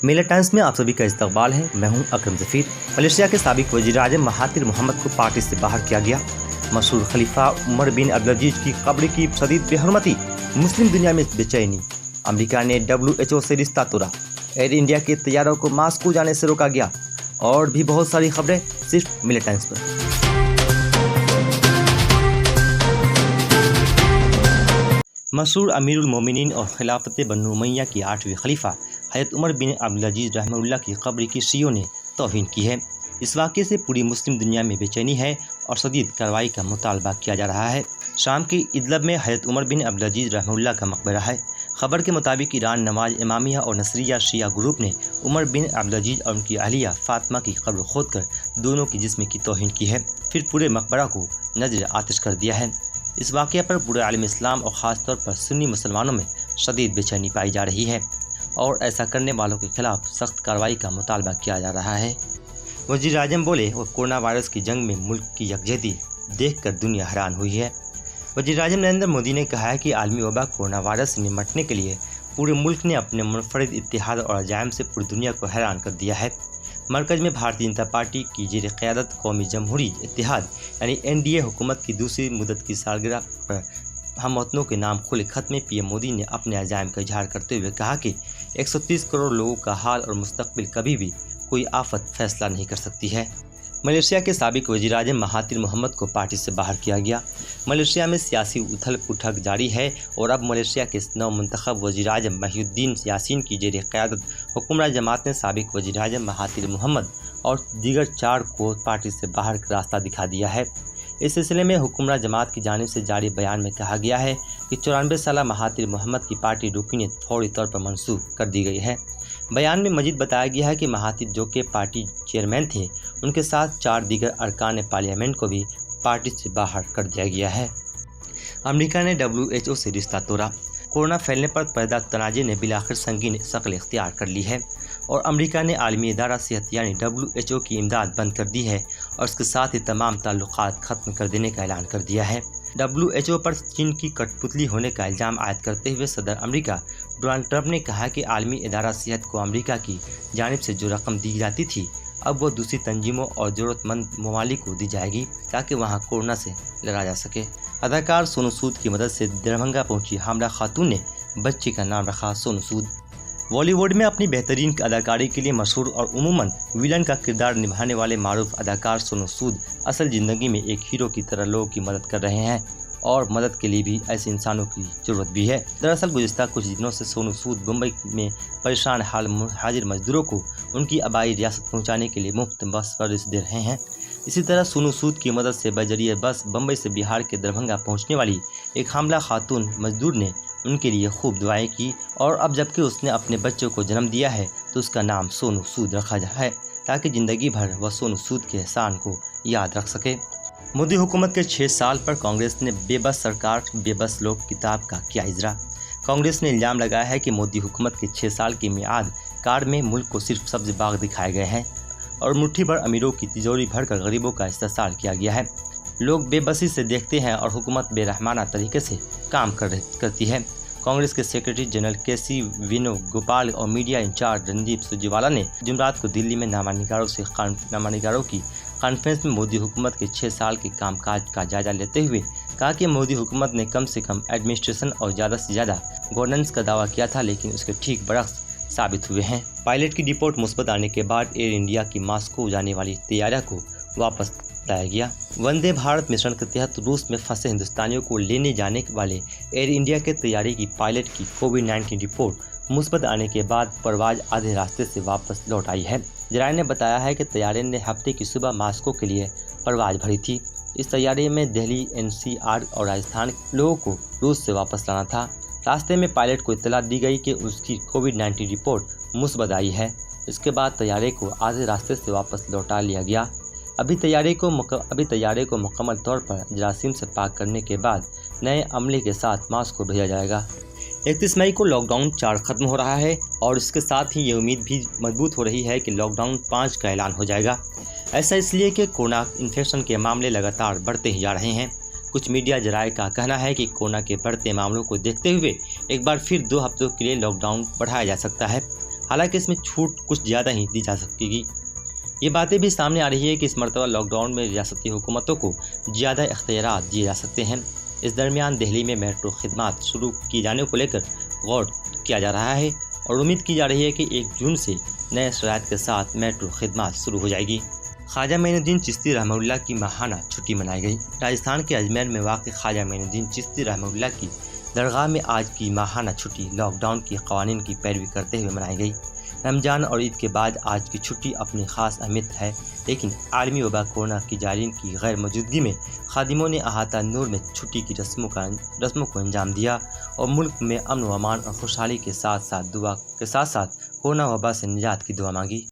मेला times में आप सभी का इस्तकबाल है। मैं हूं अकरम ज़फ़ीर। मलेशिया के साबिक वज़ीर-ए-आज़म महातिर मोहम्मद को पार्टी से बाहर किया गया। मशहूर खलीफा उमर बिन अब्दुलअज़ीज़ की कब्र की शदीद बेहरमती, मुस्लिम दुनिया में बेचैनी। अमेरिका ने WHO से रिश्ता तोड़ा। एयर इंडिया के तैयारों को मास्को जाने से रोका गया। और भी बहुत सारी खबरें सिर्फ मेला टाइम्स पर। मशहूर अमीरुल मोमिनीन और खिलाफत बनु उमैया की 8वीं खलीफा हज़रत उमर बिन अब्दुलअज़ीज़ रहमतुल्लाह की कब्र की शियों ने तौहीन की है। इस वाक़े से पूरी मुस्लिम दुनिया में बेचैनी है और शदीद कार्रवाई का मुतालबा किया जा रहा है। शाम के इदलब में हज़रत उमर बिन अब्दुलअज़ीज़ रहमतुल्लाह का मकबरा है। खबर के मुताबिक ईरान नवाज इमामिया और नसरिया शिया ग्रुप ने उमर बिन अब्दुलअज़ीज़ और उनकी अहलिया फातिमा की कब्र खोदकर दोनों की जिस्म की तौहीन की है, फिर पूरे मकबरा को नजर आतिश कर दिया है। इस वाक़े पर पूरे आलम इस्लाम और ख़ास तौर पर सुन्नी मुसलमानों में शदीद बेचैनी पाई जा रही है और ऐसा करने वालों के खिलाफ सख्त कार्रवाई का मुतालबा किया जा रहा है। वज़ीर-ए-आज़म बोले, और कोरोना वायरस की जंग में मुल्क की यकजहती देखकर दुनिया हैरान हुई है। वज़ीर-ए-आज़म नरेंद्र मोदी ने कहा है कि आलमी वबा कोरोना वायरस से निपटने के लिए पूरे मुल्क ने अपने मुनफरिद इत्तेहाद और अज़ाइम से पूरी दुनिया को हैरान कर दिया है। मरकज़ में भारतीय जनता पार्टी की ज़ेर क़यादत कौमी जमहूरी इत्तेहाद यानी NDA हुकूमत की दूसरी मुद्दत की सालगिरह पर हमवतनों के नाम खुले खत में PM मोदी ने अपने अज़ाइम का इजहार करते हुए कहा कि 130 करोड़ लोगों का हाल और मुस्तकबिल कभी भी कोई आफत फैसला नहीं कर सकती है। मलेशिया के साबिक वज़ीर-ए-आज़म महातिर मोहम्मद को पार्टी से बाहर किया गया। मलेशिया में सियासी उथल पुथल जारी है और अब मलेशिया के नवमुंतखब वज़ीर-ए-आज़म महिउद्दीन यासीन की ज़ेर क़यादत हुक्मरान जमात ने साबिक वज़ीर-ए-आज़म महातिर मोहम्मद और दीगर 4 को पार्टी से बाहर का रास्ता दिखा दिया है। इस सिलसिले में हुक्मरान जमात की जानिब से जारी बयान में कहा गया है कि 94 साला महातिर मोहम्मद की पार्टी रुकनीत फौरी तौर पर मंसूख कर दी गई है। बयान में मजीद बताया गया है कि महातिर जो कि पार्टी चेयरमैन थे, उनके साथ 4 दीगर अरकान पार्लियामेंट को भी पार्टी से बाहर कर दिया गया है। अमेरिका ने WHO से रिश्ता तोड़ा। कोरोना फैलने पर पैदा तनाज़े ने बिलाखिर संगीन शक्ल इख्तियार कर ली है और अमेरिका ने आलमी इदारा सेहत यानी WHO की इमदाद बंद कर दी है और इसके साथ ही तमाम ताल्लुकात ख़त्म कर देने का ऐलान कर दिया है। WHO पर चीन की कठपुतली होने का इल्ज़ाम आयद करते हुए सदर अमेरिका डोनाल्ड ट्रंप ने कहा कि आलमी इदारा सेहत को अमेरिका की जानिब से जो रकम दी जाती थी, अब वो दूसरी तंजीमों और ज़रूरतमंद ममालिक को दी जाएगी ताकि वहाँ कोरोना से लड़ा जा सके। अदाकार सोनू सूद की मदद से दरभंगा पहुंची हामला खातून ने बच्चे का नाम रखा सोनू सूद। बॉलीवुड में अपनी बेहतरीन अदाकारी के लिए मशहूर और उमूमन विलन का किरदार निभाने वाले मारूफ अदाकार सोनू सूद असल ज़िंदगी में एक हीरो की तरह लोगों की मदद कर रहे हैं और मदद के लिए भी ऐसे इंसानों की ज़रूरत भी है। दरअसल गुज़िश्ता कुछ दिनों से सोनू सूद मुंबई में परेशान हाल हाजिर मजदूरों को उनकी आबाई रियासत पहुँचाने के लिए मुफ्त बस सर्विस दे रहे हैं। इसी तरह सोनू सूद की मदद से बजरिए बस बम्बई से बिहार के दरभंगा पहुंचने वाली एक हामला खातून मजदूर ने उनके लिए खूब दुआएं की और अब जबकि उसने अपने बच्चों को जन्म दिया है तो उसका नाम सोनू सूद रखा है ताकि ज़िंदगी भर वह सोनू सूद के एहसान को याद रख सके। मोदी हुकूमत के 6 साल पर कांग्रेस ने बेबस सरकार बेबस लोग किताब का किया इजरा। कांग्रेस ने इल्ज़ाम लगाया है कि मोदी हुकूमत के 6 साल की मियाद कार में मुल्क को सिर्फ सब्ज़ बाग दिखाए गए हैं और मुट्ठी भर अमीरों की तिजोरी भरकर गरीबों का इस्तेसाल किया गया है। लोग बेबसी से देखते हैं और हुकूमत बेरहमाना तरीके से काम करती है। कांग्रेस के सेक्रेटरी जनरल KC वेणुगोपाल और मीडिया इंचार्ज रणदीप सुरजेवाला ने जुमरात को दिल्ली में नामानिगारों की कॉन्फ्रेंस में मोदी हुकूमत के 6 साल के कामकाज का जायजा लेते हुए कहा कि मोदी हुकूमत ने कम से कम एडमिनिस्ट्रेशन और ज़्यादा से ज़्यादा गवर्नेंस का दावा किया था, लेकिन उसके ठीक बरक्स साबित हुए हैं। पायलट की रिपोर्ट मुस्बत आने के बाद एयर इंडिया की मास्को जाने वाली तैयारी को वापस लाया गया। वंदे भारत मिशन के तहत रूस में फंसे हिंदुस्तानियों को लेने जाने वाले एयर इंडिया के तैयारी की पायलट की कोविड-19 रिपोर्ट मुस्बत आने के बाद परवाज आधे रास्ते से वापस लौट आई है। जराये ने बताया है कि तैयारी ने हफ्ते की सुबह मास्को के लिए परवाज भरी थी। इस तैयारी में दिल्ली, NCR और राजस्थान के लोगों को रूस से वापस लाना था। रास्ते में पायलट को इत्तला दी गई कि उसकी कोविड-19 रिपोर्ट मुस्बत आई है। इसके बाद तैयारी को आधे रास्ते से वापस लौटा लिया गया। अभी तैयारी को मुकम्मल तौर पर जरासीम से पाक करने के बाद नए अमले के साथ मास्को भेजा जाएगा। 31 मई को लॉकडाउन 4 खत्म हो रहा है और इसके साथ ही ये उम्मीद भी मजबूत हो रही है कि लॉकडाउन 5 का ऐलान हो जाएगा। ऐसा इसलिए कि कोरोना इन्फेक्शन के मामले लगातार बढ़ते ही जा रहे हैं। कुछ मीडिया जराये का कहना है कि कोरोना के बढ़ते मामलों को देखते हुए एक बार फिर 2 हफ्तों के लिए लॉकडाउन बढ़ाया जा सकता है। हालांकि इसमें छूट कुछ ज़्यादा ही दी जा सकेगी। ये बातें भी सामने आ रही है कि इस मरतबा लॉकडाउन में रियासती हुकूमतों को ज़्यादा इख्तियारात दिए जा सकते हैं। इस दरमियान दिल्ली में मेट्रो खिदमात शुरू किए जाने को लेकर गौर किया जा रहा है और उम्मीद की जा रही है कि 1 जून से नए शराइत के साथ मेट्रो खिदमात शुरू हो जाएगी। ख्वाजा मोइनुद्दीन चिश्ती रहमतुल्लाह की माहाना छुट्टी मनाई गई। राजस्थान के अजमेर में वाक़ ख्वाजा मोइनुद्दीन चिश्ती रहमतुल्लाह की दरगाह में आज की माहाना छुट्टी लॉकडाउन के कवानीन की पैरवी करते हुए मनाई गई। रमज़ान और ईद के बाद आज की छुट्टी अपनी ख़ास अहमियत है, लेकिन आलमी वबा कोरोना की जारिन की गैर मौजूदगी में खादिमों ने अहाता नूर में छुट्टी की रस्मों को अंजाम दिया और मुल्क में अमन व अमान और खुशहाली के साथ साथ कोरोना वबा से निजात की दुआ मांगी।